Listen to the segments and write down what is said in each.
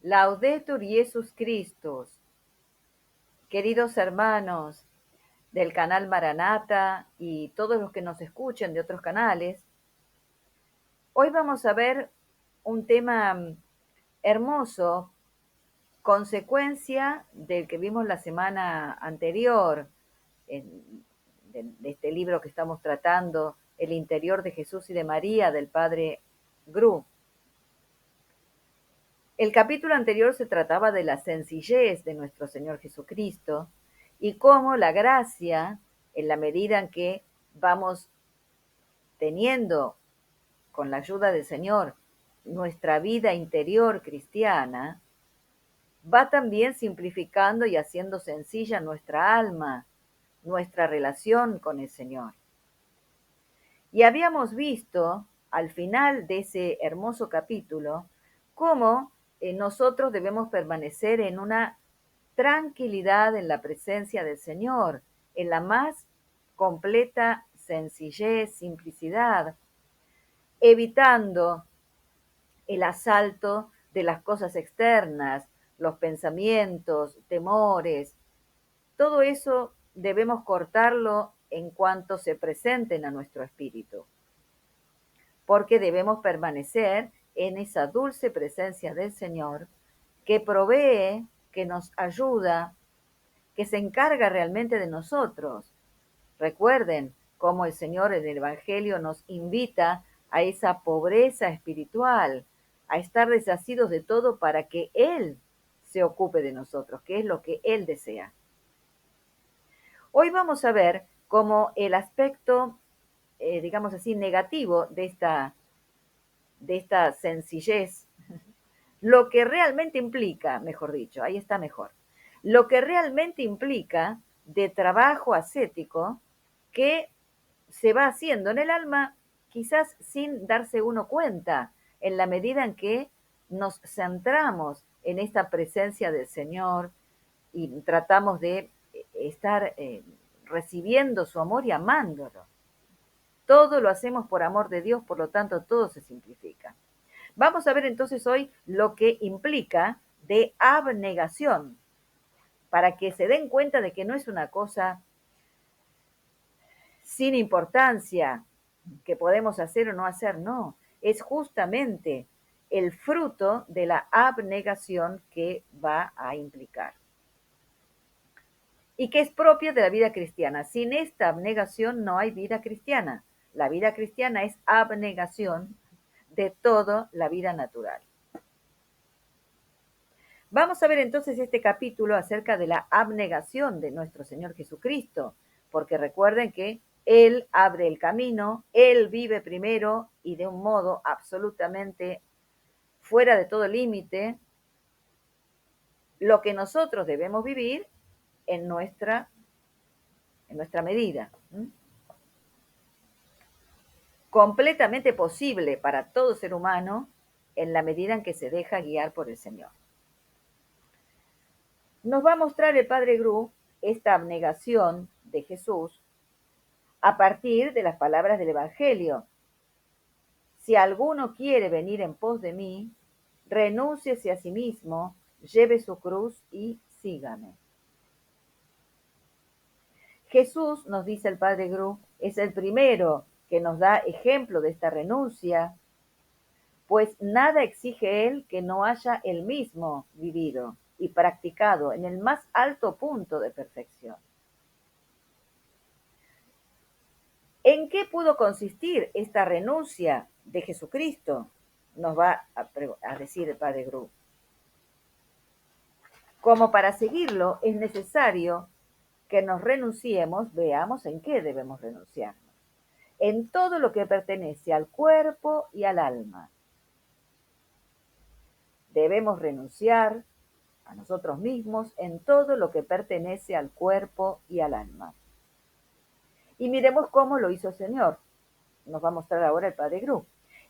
Laudetur Jesus Christus. Queridos hermanos del canal Maranata y todos los que nos escuchen de otros canales, hoy vamos a ver un tema hermoso, consecuencia del que vimos la semana anterior, de este libro que estamos tratando, El interior de Jesús y de María, del padre Gru. El capítulo anterior se trataba de la sencillez de nuestro Señor Jesucristo y cómo la gracia, en la medida en que vamos teniendo, con la ayuda del Señor, nuestra vida interior cristiana, va también simplificando y haciendo sencilla nuestra alma, nuestra relación con el Señor. Y habíamos visto al final de ese hermoso capítulo cómo nosotros debemos permanecer en una tranquilidad en la presencia del Señor, en la más completa sencillez, simplicidad, evitando el asalto de las cosas externas, los pensamientos, temores. Todo eso debemos cortarlo en cuanto se presenten a nuestro espíritu, porque debemos permanecer en esa dulce presencia del Señor que provee, que nos ayuda, que se encarga realmente de nosotros. Recuerden cómo el Señor en el Evangelio nos invita a esa pobreza espiritual, a estar desasidos de todo para que Él se ocupe de nosotros, que es lo que Él desea. Hoy vamos a ver cómo el aspecto, digamos así, negativo de esta sencillez, lo que realmente implica, mejor dicho, ahí está mejor, lo que realmente implica de trabajo ascético que se va haciendo en el alma quizás sin darse uno cuenta, en la medida en que nos centramos en esta presencia del Señor y tratamos de estar recibiendo su amor y amándolo. Todo lo hacemos por amor de Dios, por lo tanto todo se simplifica. Vamos a ver entonces hoy lo que implica de abnegación, para que se den cuenta de que no es una cosa sin importancia que podemos hacer o no hacer, no. Es justamente el fruto de la abnegación que va a implicar. Y que es propia de la vida cristiana. Sin esta abnegación no hay vida cristiana. La vida cristiana es abnegación de toda la vida natural. Vamos a ver entonces este capítulo acerca de la abnegación de nuestro Señor Jesucristo, porque recuerden que Él abre el camino, Él vive primero y de un modo absolutamente fuera de todo límite, lo que nosotros debemos vivir en nuestra medida. Completamente posible para todo ser humano en la medida en que se deja guiar por el Señor. Nos va a mostrar el Padre Gru esta abnegación de Jesús a partir de las palabras del Evangelio. Si alguno quiere venir en pos de mí, renúnciese a sí mismo, lleve su cruz y sígame. Jesús, nos dice el Padre Gru, es el primero que nos da ejemplo de esta renuncia, pues nada exige él que no haya él mismo vivido y practicado en el más alto punto de perfección. ¿En qué pudo consistir esta renuncia de Jesucristo? Nos va a decir el Padre Gru. Como para seguirlo es necesario que nos renunciemos, veamos en qué debemos renunciarnos. En todo lo que pertenece al cuerpo y al alma. Debemos renunciar a nosotros mismos en todo lo que pertenece al cuerpo y al alma. Y miremos cómo lo hizo el Señor. Nos va a mostrar ahora el Padre Gru.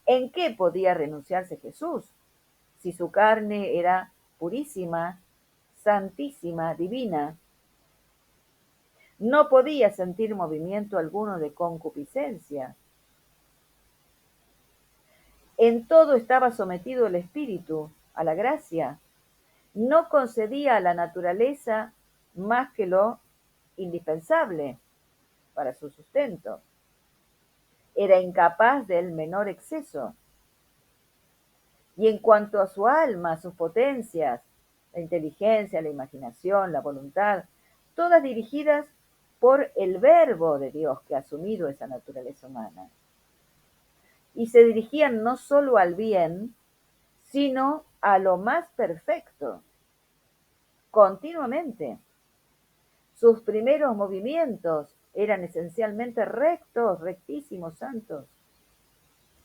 ¿En qué podía renunciarse Jesús? Si su carne era purísima, santísima, divina, no podía sentir movimiento alguno de concupiscencia. En todo estaba sometido el espíritu a la gracia, No concedía a la naturaleza más que lo indispensable para su sustento. Era incapaz del menor exceso. Y en cuanto a su alma, sus potencias, la inteligencia, la imaginación, la voluntad, todas dirigidas por el verbo de Dios que ha asumido esa naturaleza humana. Y se dirigían no solo al bien, sino a lo más perfecto, continuamente. Sus primeros movimientos eran esencialmente rectos, rectísimos, santos.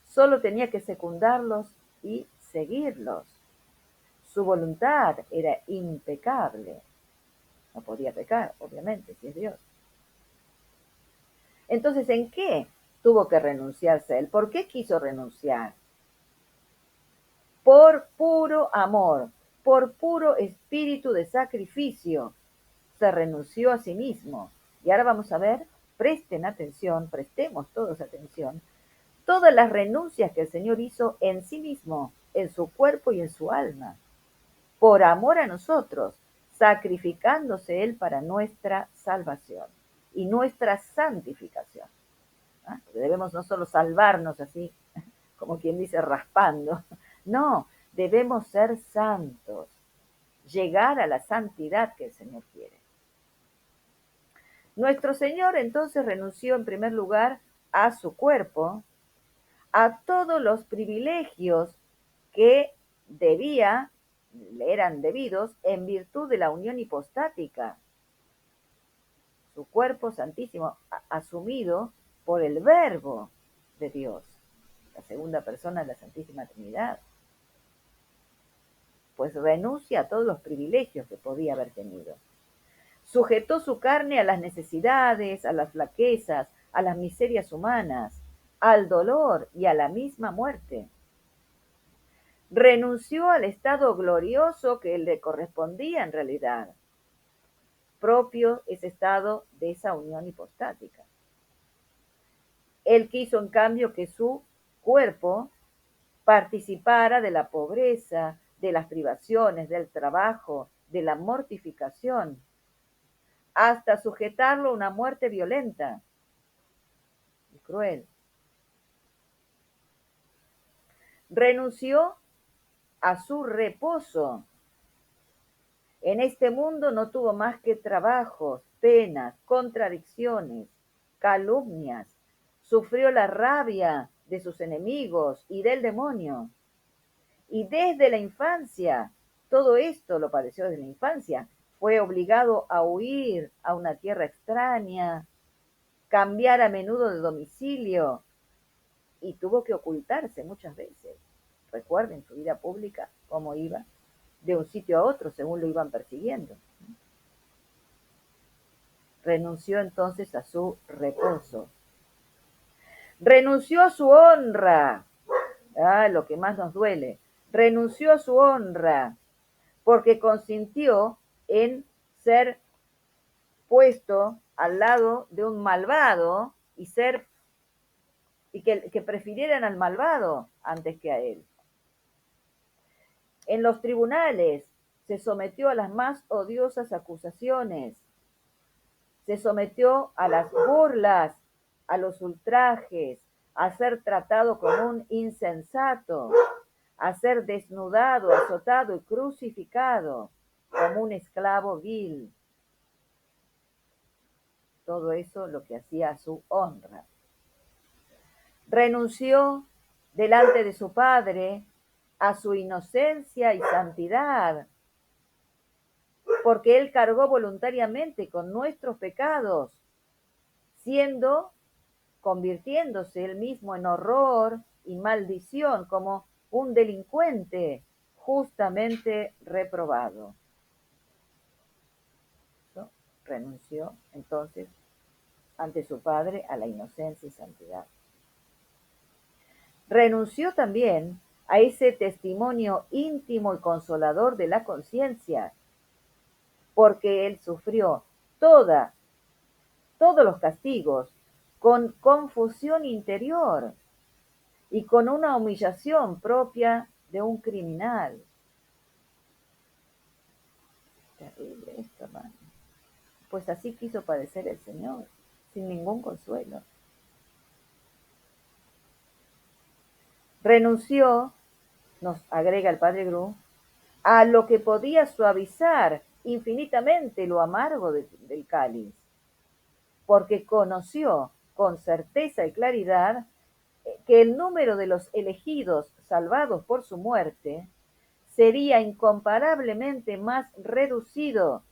Solo tenía que secundarlos y seguirlos. Su voluntad era impecable. No podía pecar, obviamente, si es Dios. Entonces, ¿en qué tuvo que renunciarse él? ¿Por qué quiso renunciar? Por puro amor, por puro espíritu de sacrificio, se renunció a sí mismo. Y ahora vamos a ver, presten atención, prestemos todos atención, todas las renuncias que el Señor hizo en sí mismo, en su cuerpo y en su alma, por amor a nosotros, sacrificándose Él para nuestra salvación y nuestra santificación. ¿Ah? Porque debemos no solo salvarnos así, como quien dice, raspando, no, debemos ser santos, llegar a la santidad que el Señor quiere. Nuestro Señor entonces renunció en primer lugar a su cuerpo, a todos los privilegios que debía, le eran debidos en virtud de la unión hipostática. Su cuerpo santísimo, asumido por el Verbo de Dios, la segunda persona de la Santísima Trinidad. Pues renuncia a todos los privilegios que podía haber tenido. Sujetó su carne a las necesidades, a las flaquezas, a las miserias humanas, al dolor y a la misma muerte. Renunció al estado glorioso que le correspondía en realidad, propio ese estado de esa unión hipostática. Él quiso, en cambio, que su cuerpo participara de la pobreza, de las privaciones, del trabajo, de la mortificación, hasta sujetarlo a una muerte violenta y cruel. Renunció a su reposo. En este mundo no tuvo más que trabajos, penas, contradicciones, calumnias. Sufrió la rabia de sus enemigos y del demonio. Y desde la infancia, todo esto lo padeció desde la infancia. Fue obligado a huir a una tierra extraña, cambiar a menudo de domicilio y tuvo que ocultarse muchas veces. Recuerden su vida pública, cómo iba de un sitio a otro según lo iban persiguiendo. Renunció entonces a su reposo. Renunció a su honra. Lo que más nos duele. Renunció a su honra porque consintió en ser puesto al lado de un malvado y que prefirieran al malvado antes que a él. En los tribunales se sometió a las más odiosas acusaciones, se sometió a las burlas, a los ultrajes, a ser tratado como un insensato, a ser desnudado, azotado y crucificado como un esclavo vil. Todo eso lo que hacía a su honra. Renunció delante de su Padre a su inocencia y santidad, porque Él cargó voluntariamente con nuestros pecados, convirtiéndose Él mismo en horror y maldición, como un delincuente justamente reprobado. ¿No? Renunció entonces ante su Padre a la inocencia y santidad. Renunció también a ese testimonio íntimo y consolador de la conciencia, porque Él sufrió todos los castigos con confusión interior y con una humillación propia de un criminal. Terrible esto, hermano. Pues así quiso padecer el Señor, sin ningún consuelo. Renunció, nos agrega el padre Gru, a lo que podía suavizar infinitamente lo amargo del cáliz, porque conoció con certeza y claridad que el número de los elegidos salvados por su muerte sería incomparablemente más reducido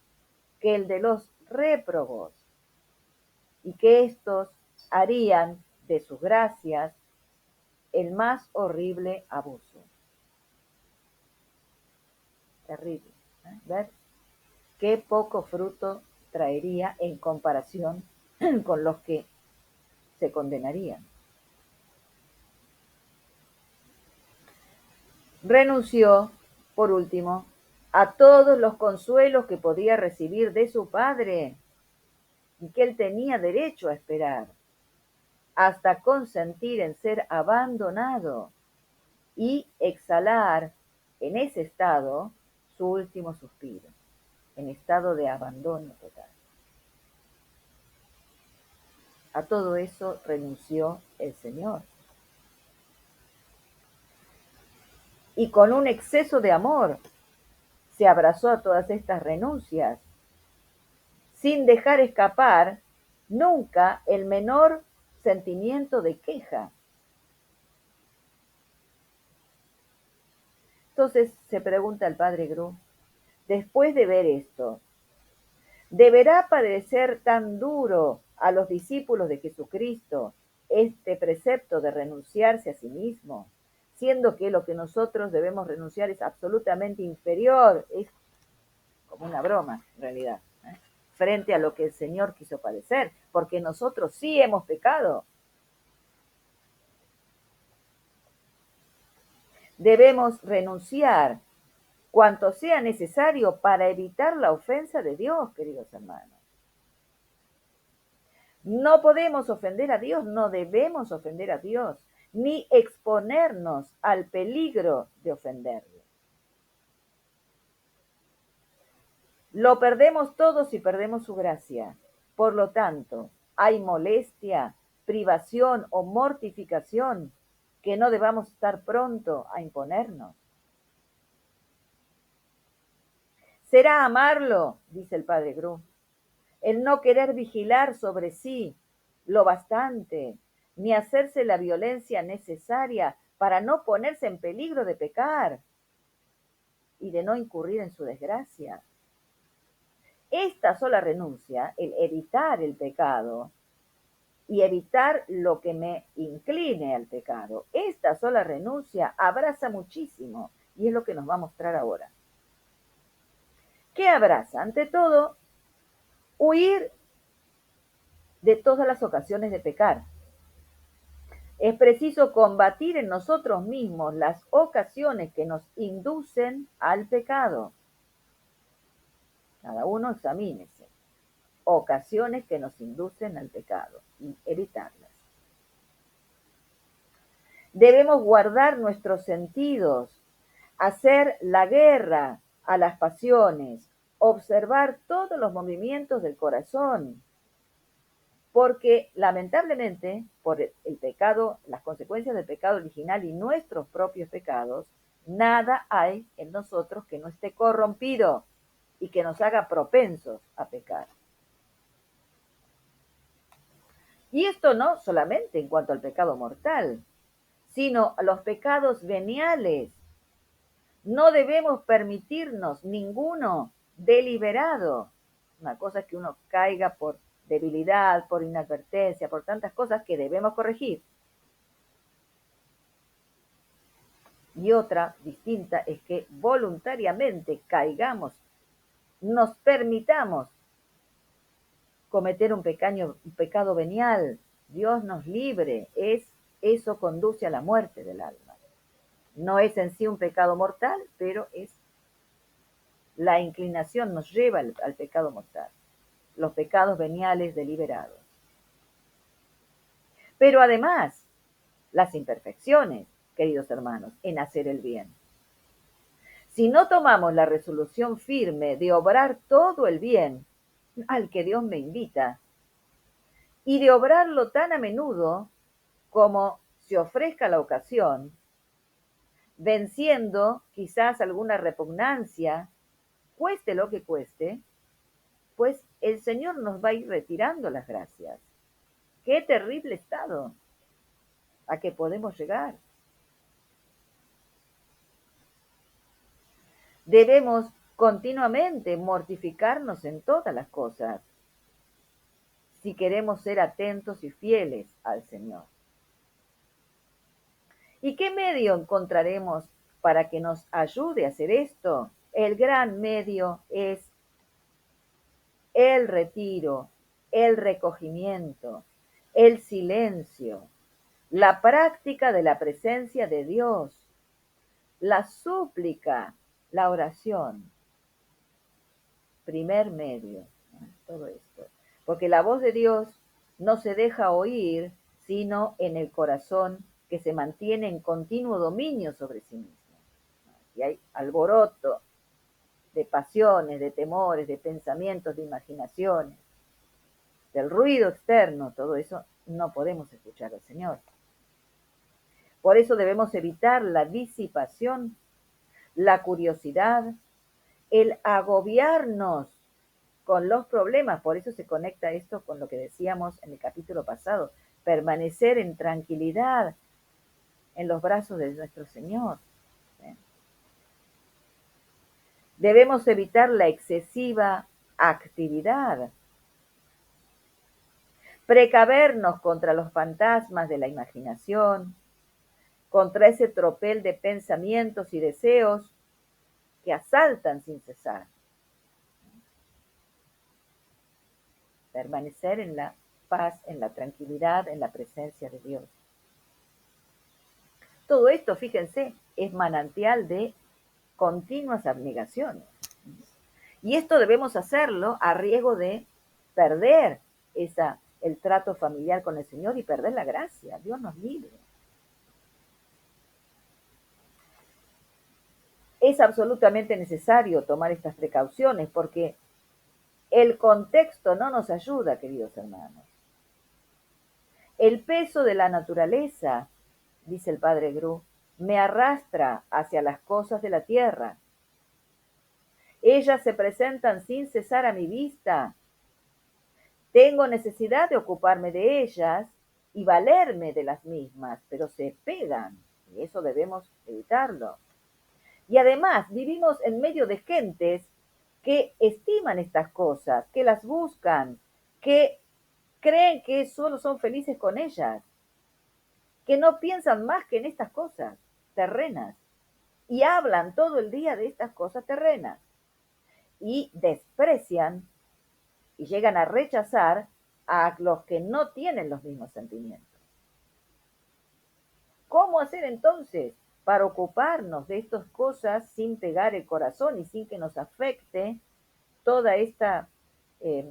que el de los réprobos, y que éstos harían de sus gracias el más horrible abuso. Terrible. ¿Ver? Qué poco fruto traería en comparación con los que se condenarían. Renunció, por último, a todos los consuelos que podía recibir de su padre y que él tenía derecho a esperar, hasta consentir en ser abandonado y exhalar en ese estado su último suspiro, en estado de abandono total. A todo eso renunció el Señor. Y con un exceso de amor se abrazó a todas estas renuncias, sin dejar escapar nunca el menor sentimiento de queja. Entonces se pregunta el padre Gru, después de ver esto, ¿deberá parecer tan duro a los discípulos de Jesucristo este precepto de renunciarse a sí mismo, siendo que lo que nosotros debemos renunciar es absolutamente inferior? Es como una broma, en realidad, frente a lo que el Señor quiso padecer, porque nosotros sí hemos pecado. Debemos renunciar cuanto sea necesario para evitar la ofensa de Dios, queridos hermanos. No podemos ofender a Dios, no debemos ofender a Dios, ni exponernos al peligro de ofenderle. Lo perdemos todo si perdemos su gracia. Por lo tanto, hay molestia, privación o mortificación que no debamos estar pronto a imponernos. Será amarlo, dice el padre Gru, el no querer vigilar sobre sí lo bastante, ni hacerse la violencia necesaria para no ponerse en peligro de pecar y de no incurrir en su desgracia. Esta sola renuncia, el evitar el pecado y evitar lo que me incline al pecado, esta sola renuncia abraza muchísimo y es lo que nos va a mostrar ahora. ¿Qué abraza? Ante todo, huir de todas las ocasiones de pecar. Es preciso combatir en nosotros mismos las ocasiones que nos inducen al pecado. Cada uno examínese. Ocasiones que nos inducen al pecado y evitarlas. Debemos guardar nuestros sentidos, hacer la guerra a las pasiones, observar todos los movimientos del corazón, porque lamentablemente por el pecado, las consecuencias del pecado original y nuestros propios pecados, nada hay en nosotros que no esté corrompido y que nos haga propensos a pecar. Y esto no solamente en cuanto al pecado mortal, sino a los pecados veniales. No debemos permitirnos ninguno deliberado. Una cosa es que uno caiga por debilidad, por inadvertencia, por tantas cosas que debemos corregir. Y otra distinta es que voluntariamente caigamos, nos permitamos cometer un pecado venial. Dios nos libre, eso conduce a la muerte del alma. No es en sí un pecado mortal, pero es la inclinación nos lleva al pecado mortal, los pecados veniales deliberados. Pero además, las imperfecciones, queridos hermanos, en hacer el bien. Si no tomamos la resolución firme de obrar todo el bien al que Dios me invita, y de obrarlo tan a menudo como se ofrezca la ocasión, venciendo quizás alguna repugnancia, cueste lo que cueste, pues el Señor nos va a ir retirando las gracias. Qué terrible estado a que podemos llegar. Debemos continuamente mortificarnos en todas las cosas si queremos ser atentos y fieles al Señor. ¿Y qué medio encontraremos para que nos ayude a hacer esto? El gran medio es el retiro, el recogimiento, el silencio, la práctica de la presencia de Dios, la súplica, la oración. Primer medio, ¿no? Todo esto. Porque la voz de Dios no se deja oír, sino en el corazón que se mantiene en continuo dominio sobre sí mismo. Y hay alboroto de pasiones, de temores, de pensamientos, de imaginaciones, del ruido externo, todo eso, no podemos escuchar al Señor. Por eso debemos evitar la disipación, la curiosidad, el agobiarnos con los problemas. Por eso se conecta esto con lo que decíamos en el capítulo pasado, permanecer en tranquilidad en los brazos de nuestro Señor. Debemos evitar la excesiva actividad, precavernos contra los fantasmas de la imaginación, contra ese tropel de pensamientos y deseos que asaltan sin cesar. Permanecer en la paz, en la tranquilidad, en la presencia de Dios. Todo esto, fíjense, es manantial de continuas abnegaciones. Y esto debemos hacerlo a riesgo de perder el trato familiar con el Señor y perder la gracia. Dios nos libre. Es absolutamente necesario tomar estas precauciones porque el contexto no nos ayuda, queridos hermanos. El peso de la naturaleza, dice el padre Gru, me arrastra hacia las cosas de la tierra. Ellas se presentan sin cesar a mi vista. Tengo necesidad de ocuparme de ellas y valerme de las mismas, pero se pegan y eso debemos evitarlo. Y además vivimos en medio de gentes que estiman estas cosas, que las buscan, que creen que solo son felices con ellas, que no piensan más que en estas cosas terrenas y hablan todo el día de estas cosas terrenas y desprecian y llegan a rechazar a los que no tienen los mismos sentimientos. ¿Cómo hacer entonces para ocuparnos de estas cosas sin pegar el corazón y sin que nos afecte toda esta eh,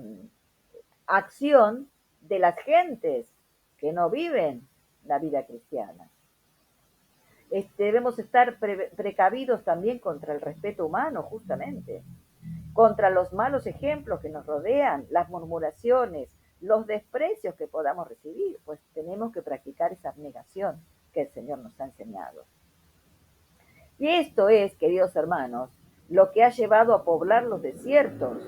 acción de las gentes que no viven la vida cristiana? Debemos estar precavidos también contra el respeto humano, justamente, contra los malos ejemplos que nos rodean, las murmuraciones, los desprecios que podamos recibir, pues tenemos que practicar esa abnegación que el Señor nos ha enseñado. Y esto es, queridos hermanos, lo que ha llevado a poblar los desiertos,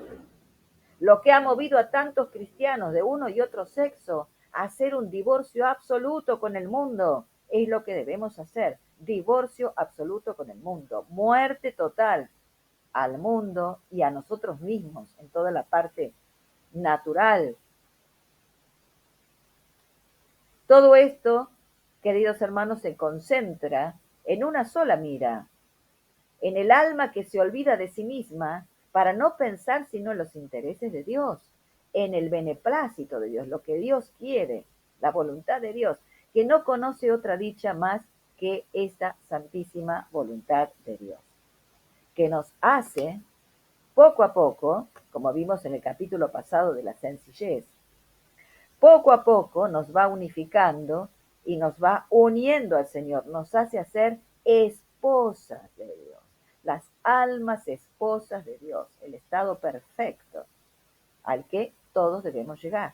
lo que ha movido a tantos cristianos de uno y otro sexo a hacer un divorcio absoluto con el mundo. Es lo que debemos hacer, divorcio absoluto con el mundo, muerte total al mundo y a nosotros mismos en toda la parte natural. Todo esto, queridos hermanos, se concentra en una sola mira, en el alma que se olvida de sí misma para no pensar sino en los intereses de Dios, en el beneplácito de Dios, lo que Dios quiere, la voluntad de Dios, que no conoce otra dicha más que esta santísima voluntad de Dios, que nos hace poco a poco, como vimos en el capítulo pasado de la sencillez, poco a poco nos va unificando y nos va uniendo al Señor, nos hace hacer esposas de Dios, las almas esposas de Dios, el estado perfecto al que todos debemos llegar.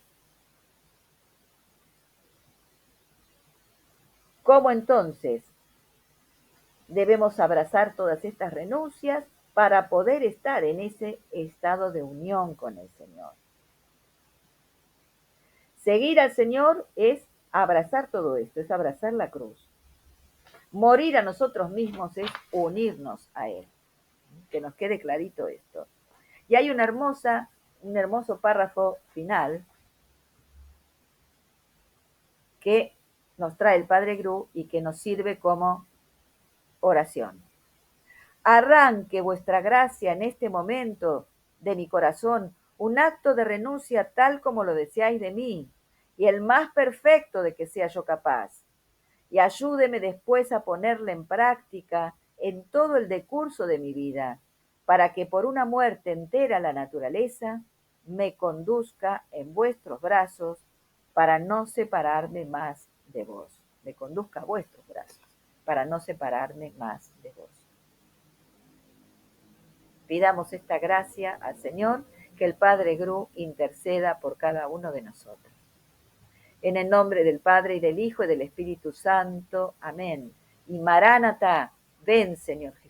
¿Cómo entonces debemos abrazar todas estas renuncias para poder estar en ese estado de unión con el Señor? Seguir al Señor es abrazar todo esto, es abrazar la cruz. Morir a nosotros mismos es unirnos a Él. Que nos quede clarito esto. Y hay un hermoso párrafo final que nos trae el Padre Gru y que nos sirve como oración. Arranque vuestra gracia en este momento de mi corazón un acto de renuncia tal como lo deseáis de mí, y el más perfecto de que sea yo capaz. Y ayúdeme después a ponerla en práctica en todo el decurso de mi vida, para que por una muerte entera a la naturaleza me conduzca en vuestros brazos para no separarme más de vos. Me conduzca a vuestros brazos para no separarme más de vos. Pidamos esta gracia al Señor, que el Padre Gru interceda por cada uno de nosotros. En el nombre del Padre y del Hijo y del Espíritu Santo. Amén. Y Maránata, ven, Señor Jesús.